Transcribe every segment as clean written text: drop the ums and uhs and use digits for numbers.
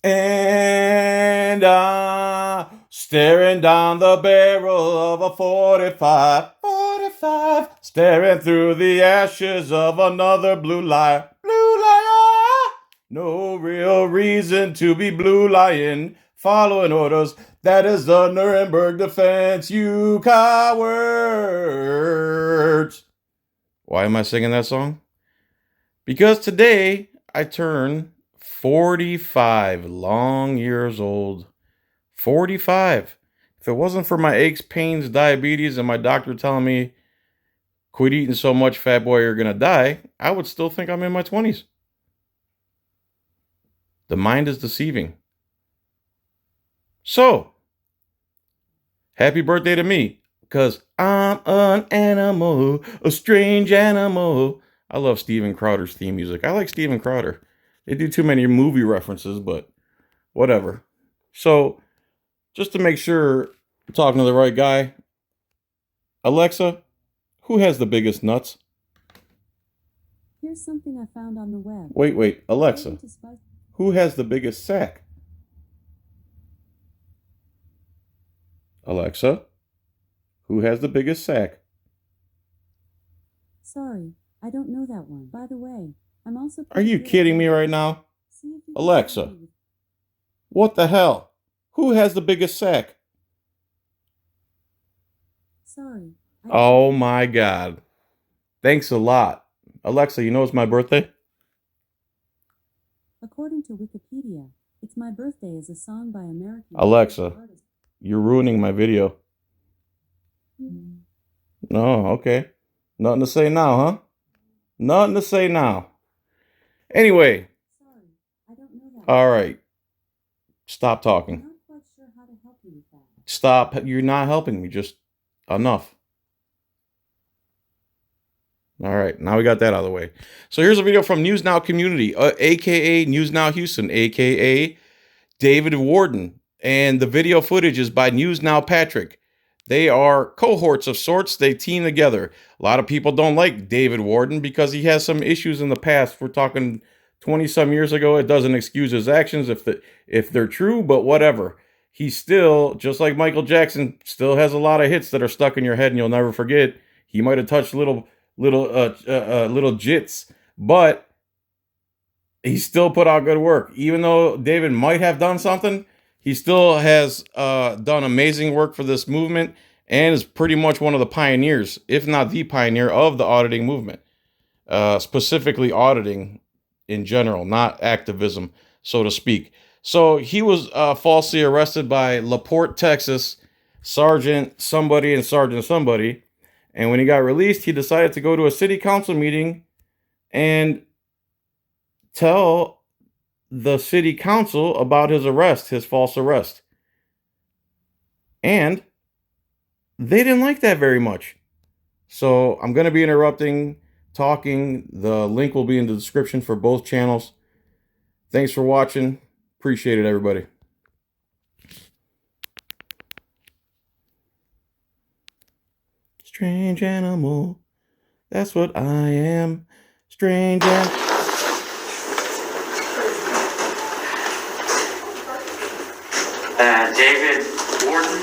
And I'm staring down the barrel of a 45, staring through the ashes of another blue liar. No real reason to be blue lying, following orders. That is the Nuremberg defense, you cowards. Why am I singing that song? Because today I turn 45 long years old. 45. If it wasn't for my aches, pains, diabetes, and my doctor telling me, quit eating so much, fat boy, you're going to die, I would still think I'm in my 20s. The mind is deceiving. So, happy birthday to me, because I'm an animal, a strange animal. I love Steven Crowder's theme music. I like Steven Crowder. They do too many movie references, but whatever. So, just to make sure I'm talking to the right guy, Alexa, who has the biggest nuts? Here's something I found on the web. Wait, Alexa, who has the biggest sack? Alexa, who has the biggest sack? Sorry, I don't know that one. By the way, I'm also... Are you kidding me right now? Alexa, what the hell? Who has the biggest sack? Sorry. Oh my God. Thanks a lot. Alexa, you know it's my birthday? According to Wikipedia, It's My Birthday is a song by American... Alexa, you're ruining my video. Oh, okay. Nothing to say now, huh? Nothing to say now. Anyway. Sorry, I don't know that. All right. Stop talking. I'm not quite sure how to help you with that. Stop. You're not helping me. Just enough. All right. Now we got that out of the way. So here's a video from News Now Community, a.k.a. News Now Houston, a.k.a. David Worden. And the video footage is by News Now Patrick. They are cohorts of sorts. They team together. A lot of people don't like David Worden because he has some issues in the past. We're talking 20-some years ago. It doesn't excuse his actions if they're true, but whatever. He still, just like Michael Jackson, still has a lot of hits that are stuck in your head and you'll never forget. He might have touched little jits, but he still put out good work. Even though David might have done something, he still has done amazing work for this movement and is pretty much one of the pioneers, if not the pioneer, of the auditing movement. Specifically auditing in general, not activism, so to speak. So he was falsely arrested by Laporte, Texas, Sergeant somebody and Sergeant somebody. And when he got released, he decided to go to a city council meeting and tell the city council about his arrest, his false arrest. And they didn't like that very much. So I'm going to be interrupting, talking. The link will be in the description for both channels. Thanks for watching. Appreciate it, everybody. Strange animal. That's what I am. Strange animal. David Worden.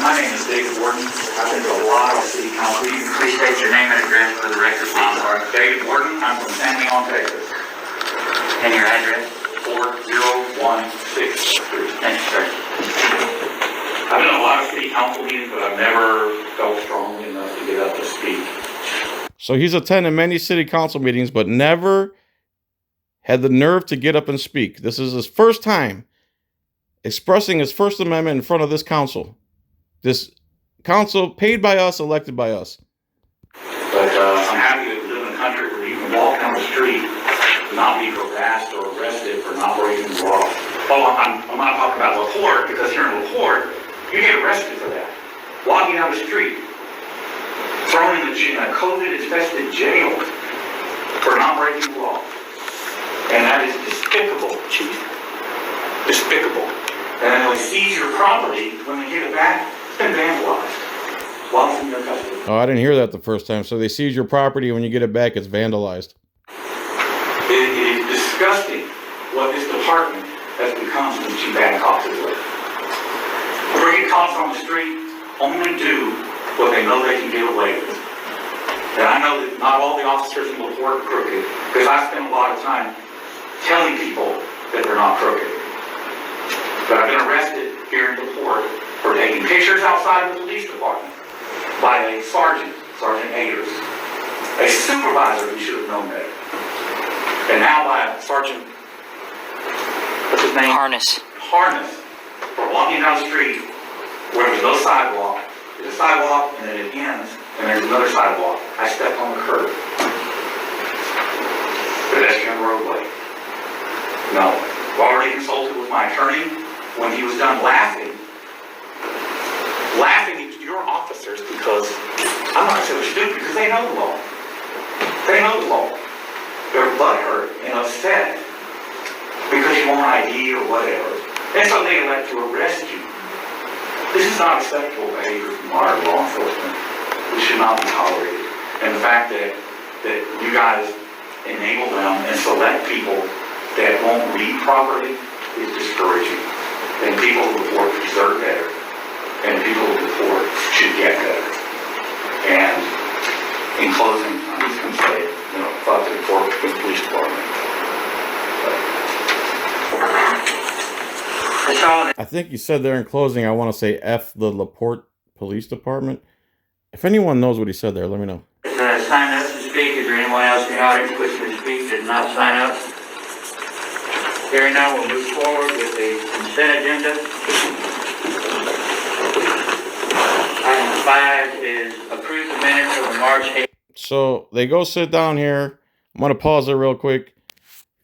My name is David Worden. I've been to a lot of city council. You can please state your name and address for the record. I'm sorry. David Worden. I'm from San Leon, Texas. And your address? 4016. Thank you, sir. I've been in a lot of city council meetings, but I've never felt strongly enough to get up to speak. So he's attended many city council meetings, but never had the nerve to get up and speak. This is his first time expressing his First Amendment in front of this council. This council paid by us, elected by us. But I'm happy to live in a country where you can walk down the street and not be harassed or arrested for not breaking the law. Well, I'm not talking about Laporte, because here in Laporte, you get arrested for that. Walking down the street, thrown in a COVID-infested jail for not breaking the law. And that is despicable, Chief. Despicable. And then they seize your property when they get it back. It's been vandalized. their custody. Oh, I didn't hear that the first time. So they seize your property, and when you get it back, it's vandalized. It is disgusting what this department has become since two bad cops have left. Crooked cops on the street only do what they know they can get away with. And I know that not all the officers in Laporte are crooked, because I spend a lot of time telling people that they're not crooked. But I've been arrested here in Laporte for taking pictures outside the police department by a sergeant, Sergeant Ayers, a supervisor who should have known better. And now by a sergeant, what's his name? Harness. For walking down the street where there's no sidewalk. There's a sidewalk and then it ends and there's another sidewalk. I stepped on the curb. Pedestrian roadway. No. I've already consulted with my attorney. When he was done laughing at your officers because, I'm not going to say they're stupid because they know the law. They know the law. They're butthurt and upset because you want ID or whatever. And so they elect to arrest you. This is not acceptable behavior from our law enforcement. We should not be tolerated. And the fact that you guys enable them and select people that won't read properly is discouraging. And people who report deserve better. And people who report should get better. And in closing, I'm just going to say, fuck the Laporte Police Department. I think you said there in closing, I want to say F the Laporte Police Department. If anyone knows what he said there, let me know. Sign up to speak. Is there anyone else in the audience wishing to speak that did not sign up? Hearing now, we'll move forward with the consent agenda. Item 5 is approve the minutes of the March 8th. So they go sit down here. I'm going to pause it real quick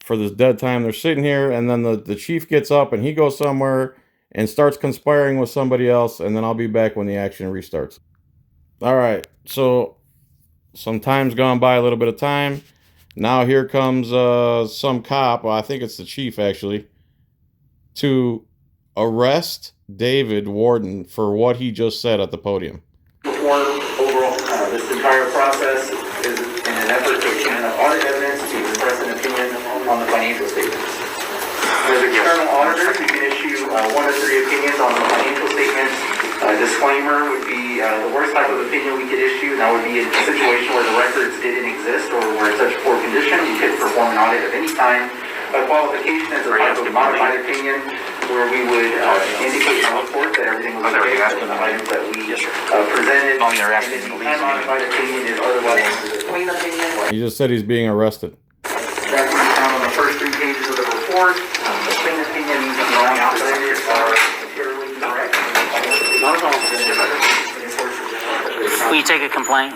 for this dead time. They're sitting here, and then the chief gets up, and he goes somewhere and starts conspiring with somebody else, and then I'll be back when the action restarts. All right, so some time's gone by, a little bit of time. Now here comes some cop, well, I think it's the chief actually, to arrest David Worden for what he just said at the podium. Overall, this entire process is in an effort to obtain enough audit evidence to express an opinion on the financial statements. As external auditors, we can issue 1 to 3 opinions on the financial statements. A disclaimer would be the worst type of opinion we could issue, and that would be in a situation where the records didn't exist or were in such poor condition. We could perform an audit of any kind. A qualification is a type of modified opinion where we would indicate in the report that everything was okay with the items that we presented. And the unmodified opinion is otherwise a clean opinion. He just said he's being arrested. That can be found on the first 3 pages of the report. The clean opinion means that the wrong outsiders are materially correct. Will you take a complaint?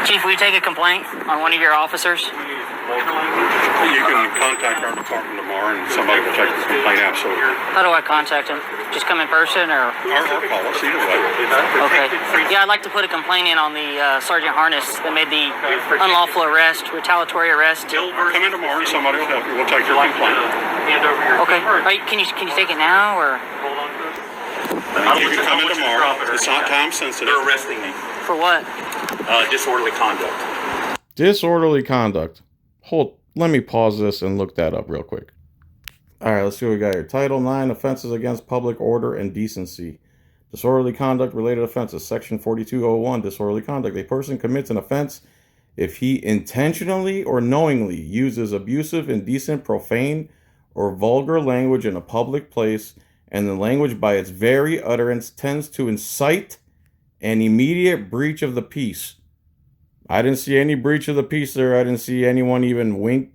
Chief, will you take a complaint on one of your officers? You can contact our department tomorrow and somebody will take the complaint, absolutely. How do I contact him? Just come in person or? Our policy, either way. Okay. Yeah, I'd like to put a complaint in on the Sergeant Harness that made the unlawful arrest, retaliatory arrest. Come in tomorrow and somebody will help you. We'll take your complaint. Okay. Can you take it now or? You can come in tomorrow. It's not time sensitive. They're arresting me. For what? Disorderly conduct. Disorderly conduct. Let me pause this and look that up real quick. All right, let's see what we got here. Title 9, Offenses Against Public Order and Decency. Disorderly conduct related offenses. Section 4201, disorderly conduct. A person commits an offense if he intentionally or knowingly uses abusive, indecent, profane, or vulgar language in a public place, and the language by its very utterance tends to incite an immediate breach of the peace. I didn't see any breach of the peace there. I didn't see anyone even wink,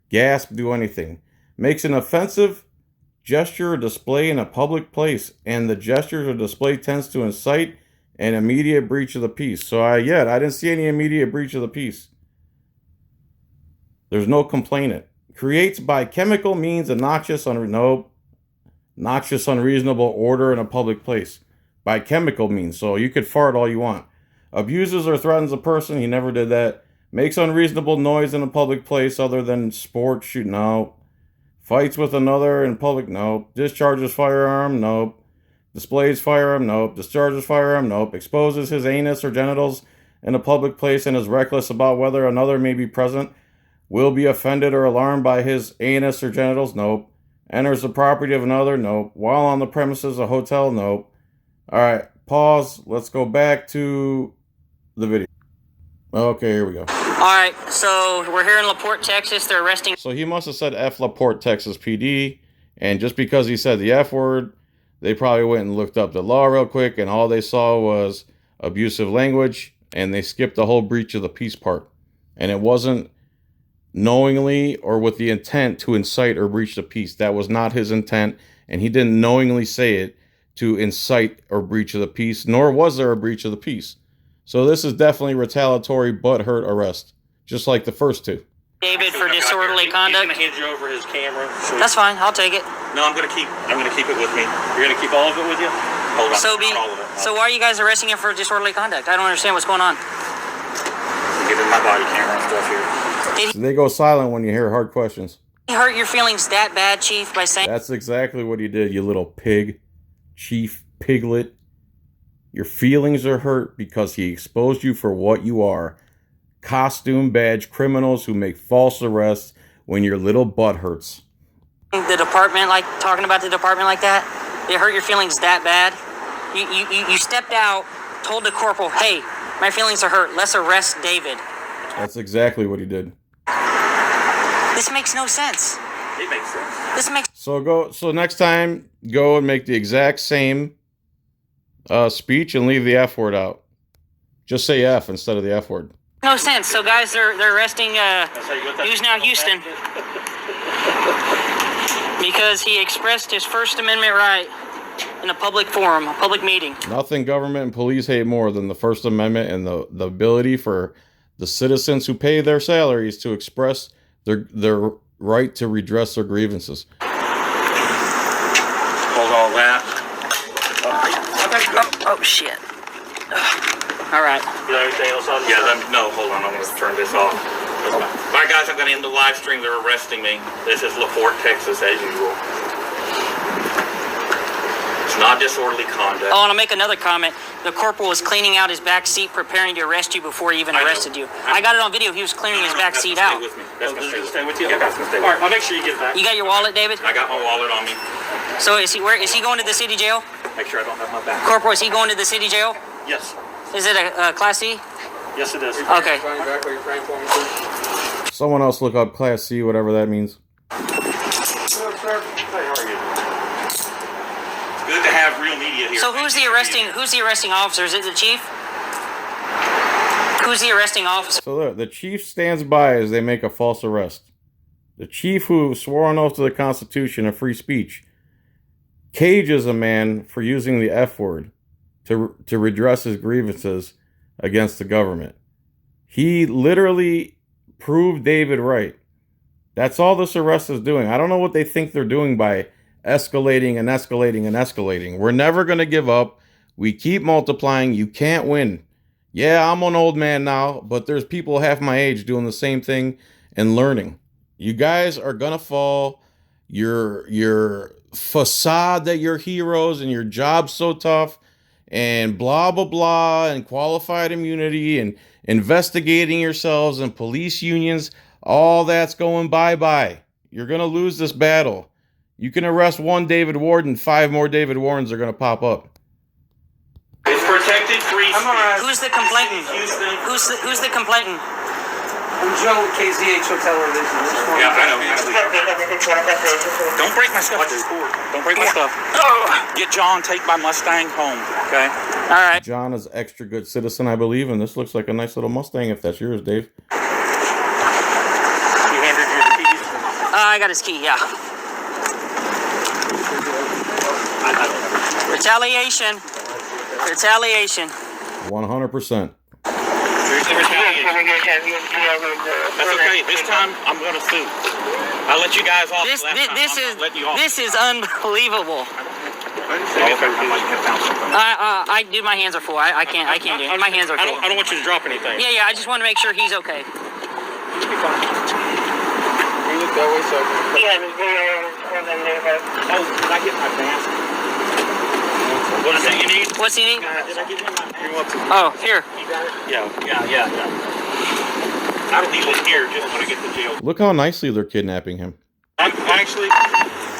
gasp, do anything. Makes an offensive gesture or display in a public place, and the gestures or display tends to incite an immediate breach of the peace. So I didn't see any immediate breach of the peace. There's no complainant. Creates by chemical means a noxious, unreasonable order in a public place. By chemical means. So you could fart all you want. Abuses or threatens a person. He never did that. Makes unreasonable noise in a public place other than sports. No. Fights with another in public? Nope. Discharges firearm? Nope. Displays firearm? Nope. Discharges firearm? Nope. Exposes his anus or genitals in a public place and is reckless about whether another may be present? Will be offended or alarmed by his anus or genitals? Nope. Enters the property of another? Nope. While on the premises of a hotel? Nope. Alright, pause. Let's go back to the video. Okay, here we go. Alright, so we're here in Laporte, Texas. They're arresting. So he must have said F Laporte, Texas PD, and just because he said the F word, they probably went and looked up the law real quick, and all they saw was abusive language, and they skipped the whole breach of the peace part. And it wasn't knowingly or with the intent to incite or breach the peace. That was not his intent, and he didn't knowingly say it to incite or breach of the peace, nor was there a breach of the peace. So this is definitely retaliatory butthurt arrest, just like the first two. David for disorderly conduct. He's gonna hand you over his camera. So That's fine. I'll take it. No, I'm gonna keep it with me. You're gonna keep all of it with you? Hold on. So not all of it. so why are you guys arresting him for disorderly conduct? I don't understand what's going on. Give him my body camera and stuff here. They go silent when you hear hard questions. He hurt your feelings that bad, Chief, by saying That's exactly what he did, you little pig. Chief Piglet. Your feelings are hurt because he exposed you for what you are. Costume badge criminals who make false arrests when your little butt hurts. the department, like talking about the department like that. They hurt your feelings that bad. You stepped out, told the corporal, hey, my feelings are hurt. Let's arrest David. That's exactly what he did. This makes no sense. It makes sense. This makes So next time, go and make the exact same speech and leave the F word out. Just say F instead of the F word. no sense. So guys, they're arresting News Now Houston because he expressed his First Amendment right in a public forum, a public meeting. Nothing government and police hate more than the First Amendment and the ability for the citizens who pay their salaries to express their right to redress their grievances. Hold all that. Oh shit. All right. You know anything else on? Yeah, no, hold on. I'm going to turn this off. All right, guys, I'm going to end the live stream. They're arresting me. This is Laporte, Texas, as usual. It's not disorderly conduct. Oh, and I'll make another comment. The corporal was cleaning out his back seat, preparing to arrest you before he even arrested you. I got it on video. He was clearing his back seat out. Stay with me. That's going to stay with you? Yeah, that's going to stay with me. All right, I'll make sure you get that. You got your wallet, David? I got my wallet on me. So is he going to the city jail? Make sure I don't have my back. Corporal, is he going to the city jail? Yes. Is it a Class C? Yes, it is. Okay. Someone else look up Class C, whatever that means. Hello, sir. Hey, how are you? It's good to have real media here. So who's the arresting officer? Is it the chief? Who's the arresting officer? So there, the chief stands by as they make a false arrest. The chief who swore an oath to the Constitution of free speech cages a man for using the F word to redress his grievances against the government. He literally proved David right. That's all this arrest is doing. I don't know what they think they're doing by escalating and escalating and escalating. We're never going to give up. We keep multiplying. You can't win. Yeah, I'm an old man now, but there's people half my age doing the same thing and learning. You guys are going to fall. Your facade that you're heroes and your job's so tough and blah, blah, blah, and qualified immunity and investigating yourselves and police unions, all that's going bye-bye. You're going to lose this battle. You can arrest one David Worden, 5 more David Wardens are going to pop up. It's protected free speech. Who's the complainant? Who's the complainant? I'm Joe with KZH Hotel Revision. Yeah, I know. Don't break my stuff, dude. Don't break my stuff. Get John, take my Mustang home, okay? All right. John is extra good citizen, I believe, and this looks like a nice little Mustang if that's yours, Dave. You handed your keys? I got his key, yeah. Retaliation. 100%. That's okay. This time, I'm going to sue. I'll let you guys off. This is unbelievable. Dude, my hands are full. I can't do it. My hands are full. I don't want you to drop anything. Yeah, I just want to make sure he's okay. You'll be fine. that way so I can... Yeah, there's one in there. Oh, did I get my mask? What is it you need? What's he need? Did I give him my You want to... Oh, here. You got it? Yeah. I don't need it here, just when I get to jail. Look how nicely they're kidnapping him. I'm actually,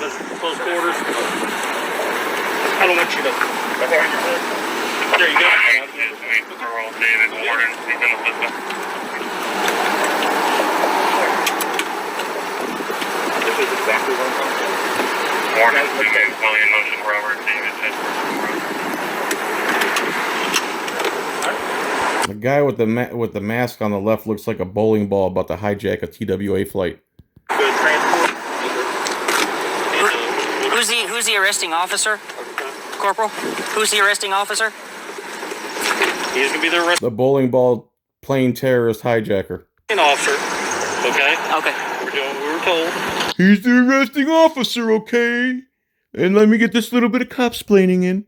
let's close quarters. I don't want you to. There you go. Earl David Worden, Stephen Elizabeth. This is exactly what I'm talking Worden, Stephen, William Motion, Robert, David, The guy with the mask on the left looks like a bowling ball about to hijack a TWA flight. Good transport. Who's the arresting officer? Corporal? Who's the arresting officer? He's going to be the arresting The bowling ball plane terrorist hijacker. officer. Okay? Okay. We're doing what we were told. He's the arresting officer, okay? And let me get this little bit of copsplaining in.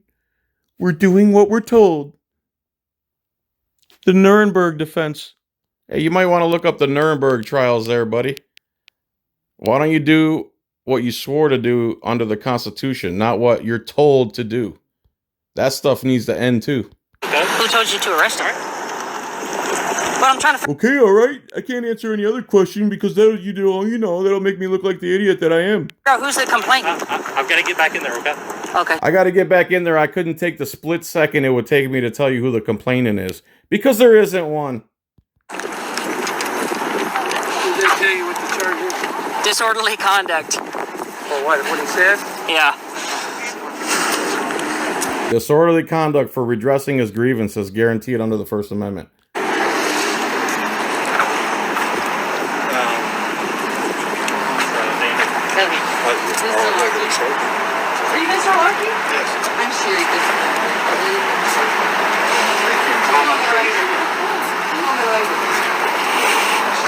We're doing what we're told. The Nuremberg defense. Hey, you might want to look up the Nuremberg trials there, buddy. Why don't you do what you swore to do under the Constitution, not what you're told to do? That stuff needs to end too. Who told you to arrest him? But I'm trying to... Okay, all right. I can't answer any other question because that'll make me look like the idiot that I am. figure out who's the complainant. I've got to get back in there, okay? Okay. I got to get back in there. I couldn't take the split second it would take me to tell you who the complainant is because there isn't one. Did they tell you what the charge is? Disorderly conduct. For what he said? Yeah. Disorderly conduct for redressing his grievances guaranteed under the First Amendment. Are you Mr. Larky? Yes. I'm Sherry.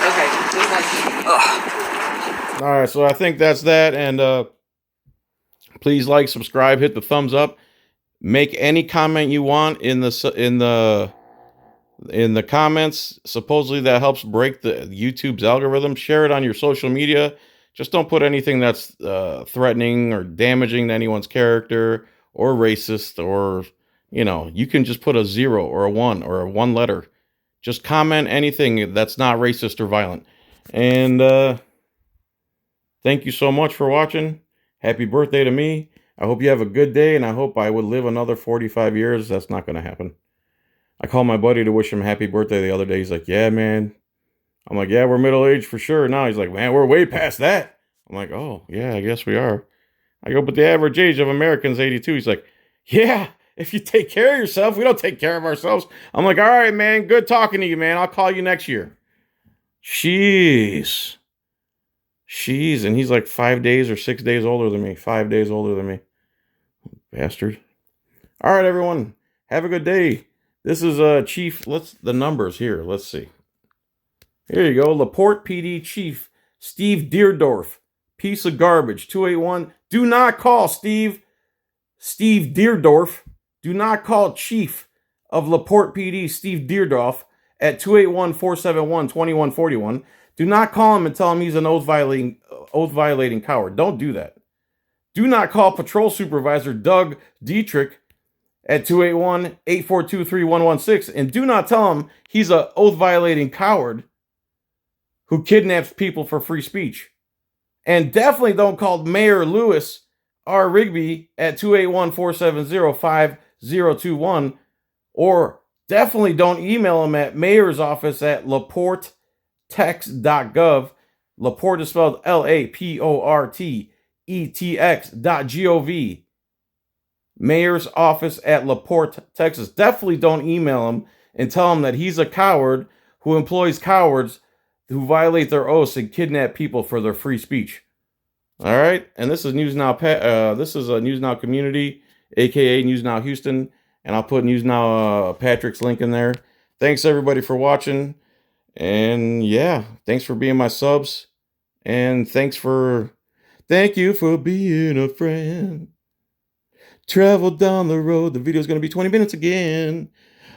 Okay. All right, so I think that's that, and please like, subscribe, hit the thumbs up, make any comment you want in the comments. Supposedly that helps break the YouTube's algorithm. Share it on your social media. Just don't put anything that's threatening or damaging to anyone's character or racist, or you can just put a 0 or a 1 or a 1 letter. Just comment anything that's not racist or violent. And thank you so much for watching. Happy birthday to me. I hope you have a good day, and I hope I would live another 45 years. That's not going to happen. I called my buddy to wish him happy birthday the other day. He's like, yeah, man. I'm like, yeah, we're middle-aged for sure now. He's like, man, we're way past that. I'm like, oh, yeah, I guess we are. I go, but the average age of Americans is 82. He's like, yeah, if you take care of yourself, we don't take care of ourselves. I'm like, all right, man, good talking to you, man. I'll call you next year. Jeez. And he's like 5 days or 6 days older than me. 5 days older than me. Bastard. All right, everyone. Have a good day. This is Chief. The numbers here. Let's see. Here you go. Laporte PD Chief Steve Deerdorf. Piece of garbage. 281. Do not call Steve Deerdorf. Do not call Chief of Laporte PD Steve Deerdorf at 281-471-2141. Do not call him and tell him he's an oath violating coward. Don't do that. Do not call Patrol Supervisor Doug Dietrich at 281-842-3116, and do not tell him he's an oath violating coward who kidnaps people for free speech. And definitely don't call Mayor Lewis R. Rigby at 281-470-5021, or definitely don't email him at mayor's office at laportetex.gov. Laporte is spelled LAPORTETX.gov. Mayor's office at Laporte, Texas. Definitely don't email him and tell him that he's a coward who employs cowards who violate their oaths and kidnap people for their free speech. All right, and this is News Now. This is a News Now community, aka News Now Houston, and I'll put News Now Patrick's link in there. Thanks everybody for watching, and yeah, thanks for being my subs, and thank you for being a friend. Travel down the road. The video is going to be 20 minutes again.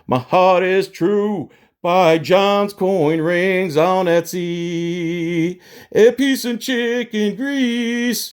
My heart is true. Buy John's coin rings on Etsy. A piece of chicken grease.